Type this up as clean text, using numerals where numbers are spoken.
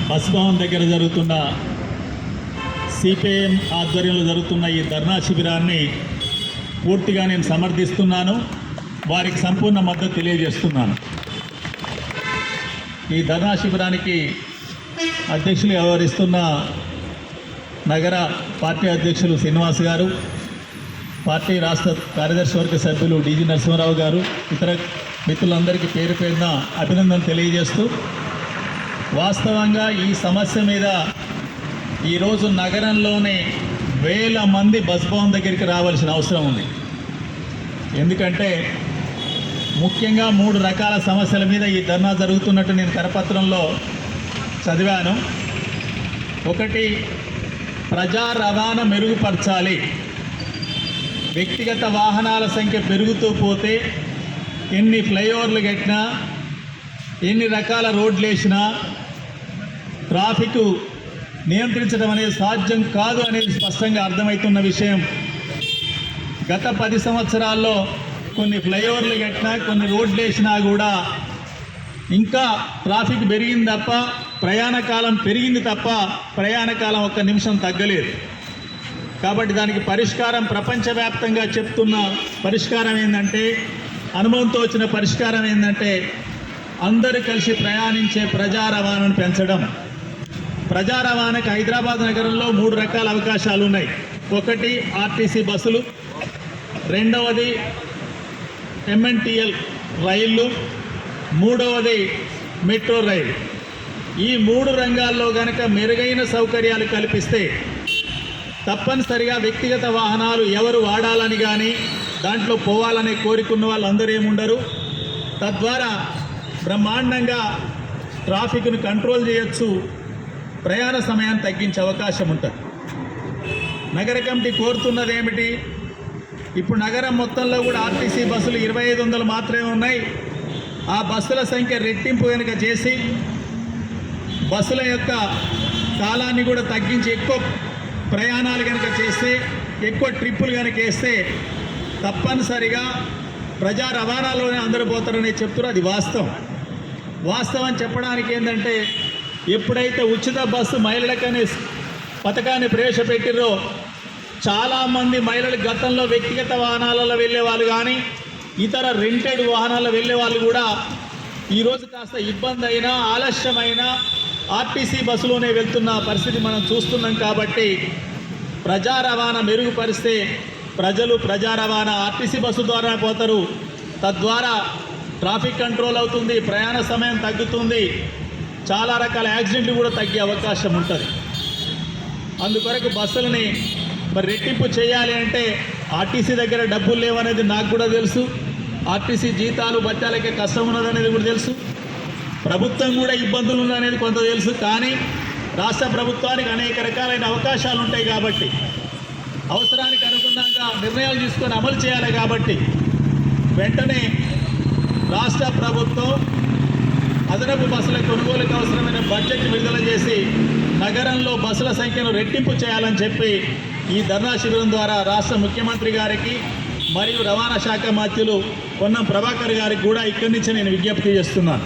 Bus Bhavan దగ్గర జరుగుతున్న CPM ఆధ్వర్యంలో జరుగుతున్న ఈ ధర్నా శిబిరాన్ని పూర్తిగా నేను సమర్థిస్తున్నాను. వారికి సంపూర్ణ మద్దతు తెలియజేస్తున్నాను. ఈ ధర్నా శిబిరానికి అధ్యక్షులు వ్యవహరిస్తున్న నగర పార్టీ అధ్యక్షులు శ్రీనివాస్ గారు, పార్టీ రాష్ట్ర కార్యదర్శి వర్గ సభ్యులు డీజీ నరసింహారావు గారు, ఇతర మిత్రులందరికీ పేరు పేరున అభినందన తెలియజేస్తూ, వాస్తవంగా ఈ సమస్య మీద ఈరోజు నగరంలోనే వేల మంది బస్ భవన్ దగ్గరికి రావాల్సిన అవసరం ఉంది. ఎందుకంటే ముఖ్యంగా 3 రకాల సమస్యల మీద ఈ ధర్నా జరుగుతున్నట్టు నేను కరపత్రంలో చదివాను. ఒకటి, ప్రజా రవాణా మెరుగుపరచాలి. వ్యక్తిగత వాహనాల సంఖ్య పెరుగుతూ పోతే ఎన్ని ఫ్లైఓవర్లు కట్టినా, ఎన్ని రకాల రోడ్లు వేసినా ట్రాఫిక్ నియంత్రించడం అనేది సాధ్యం కాదు అనేది స్పష్టంగా అర్థమవుతున్న విషయం. గత 10 సంవత్సరాల్లో కొన్ని ఫ్లైఓవర్లు కట్టినా, కొన్ని రోడ్లు వేసినా కూడా ఇంకా ట్రాఫిక్ పెరిగింది తప్ప, ప్రయాణ కాలం పెరిగింది తప్ప ప్రయాణ కాలం 1 నిమిషం తగ్గలేదు. కాబట్టి దానికి పరిష్కారం, ప్రపంచవ్యాప్తంగా చెప్తున్న పరిష్కారం ఏంటంటే, అనుభవంతో వచ్చిన పరిష్కారం ఏంటంటే, అందరూ కలిసి ప్రయాణించే ప్రజా రవాణాను పెంచడం. ప్రజా రవాణాకి హైదరాబాద్ నగరంలో 3 రకాల అవకాశాలు ఉన్నాయి. ఒకటి ఆర్టీసీ బస్సులు, రెండవది ఎంఎన్టీఎల్ రైళ్ళు, మూడవది మెట్రో రైలు. ఈ 3 రంగాల్లో కనుక మెరుగైన సౌకర్యాలు కల్పిస్తే తప్పనిసరిగా వ్యక్తిగత వాహనాలు ఎవరు వాడాలని కానీ, దాంట్లో పోవాలనే కోరికున్న వాళ్ళందరూ ఏముండరు. తద్వారా బ్రహ్మాండంగా ట్రాఫిక్ను కంట్రోల్ చేయొచ్చు, ప్రయాణ సమయాన్ని తగ్గించే అవకాశం ఉంటుంది. నగర కమిటీ కోరుతున్నది ఏమిటి? ఇప్పుడు నగరం మొత్తంలో కూడా ఆర్టీసీ బస్సులు 2500 మాత్రమే ఉన్నాయి. ఆ బస్సుల సంఖ్య రెట్టింపు కనుక చేసి బస్సుల యొక్క కాలాన్ని కూడా తగ్గించి ఎక్కువ ప్రయాణాలు కనుక చేస్తే, ఎక్కువ ట్రిప్పులు కనుక వేస్తే తప్పనిసరిగా ప్రజా రవాణాలోనే అందరూ పోతారని చెప్తున్నారు. అది వాస్తవం చెప్పడానికి ఏంటంటే, ఎప్పుడైతే ఉచిత బస్సు మహిళలకనే పథకాన్ని ప్రవేశపెట్టిరో చాలామంది మహిళలు గతంలో వ్యక్తిగత వాహనాలలో వెళ్ళే వాళ్ళు కానీ, ఇతర రెంటెడ్ వాహనాల్లో వెళ్ళే వాళ్ళు కూడా ఈరోజు కాస్త ఇబ్బంది అయినా, ఆలస్యమైనా ఆర్టీసీ బస్సులోనే వెళ్తున్న పరిస్థితి మనం చూస్తున్నాం. కాబట్టి ప్రజా రవాణా మెరుగుపరిస్తే ప్రజలు ప్రజా రవాణా ఆర్టీసీ బస్సు ద్వారా పోతారు. తద్వారా ట్రాఫిక్ కంట్రోల్ అవుతుంది, ప్రయాణ సమయం తగ్గుతుంది, చాలా రకాల యాక్సిడెంట్లు కూడా తగ్గే అవకాశం ఉంటుంది. అందుకొరకు బస్సులని మరి రెట్టింపు చేయాలి అంటే ఆర్టీసీ దగ్గర డబ్బులు లేవనేది నాకు కూడా తెలుసు. ఆర్టీసీ జీతాలు బత్యాలకే కష్టం ఉన్నదనేది కూడా తెలుసు. ప్రభుత్వం కూడా ఇబ్బందులు ఉన్నదనేది కొంత తెలుసు. కానీ రాష్ట్ర ప్రభుత్వానికి అనేక రకాలైన అవకాశాలు ఉంటాయి కాబట్టి, అవసరానికి అనుగుణంగా నిర్ణయాలు తీసుకొని అమలు చేయాలి. కాబట్టి వెంటనే రాష్ట్ర ప్రభుత్వం అదనపు బస్సుల కొనుగోలుకు అవసరమైన బడ్జెట్ విడుదల చేసి నగరంలో బస్సుల సంఖ్యను రెట్టింపు చేయాలని చెప్పి ఈ ధర్నా శిబిరం ద్వారా రాష్ట్ర ముఖ్యమంత్రి గారికి మరియు రవాణా శాఖ మంత్రులు పొన్నం ప్రభాకర్ గారికి కూడా ఇక్కడి నుంచి నేను విజ్ఞప్తి చేస్తున్నాను.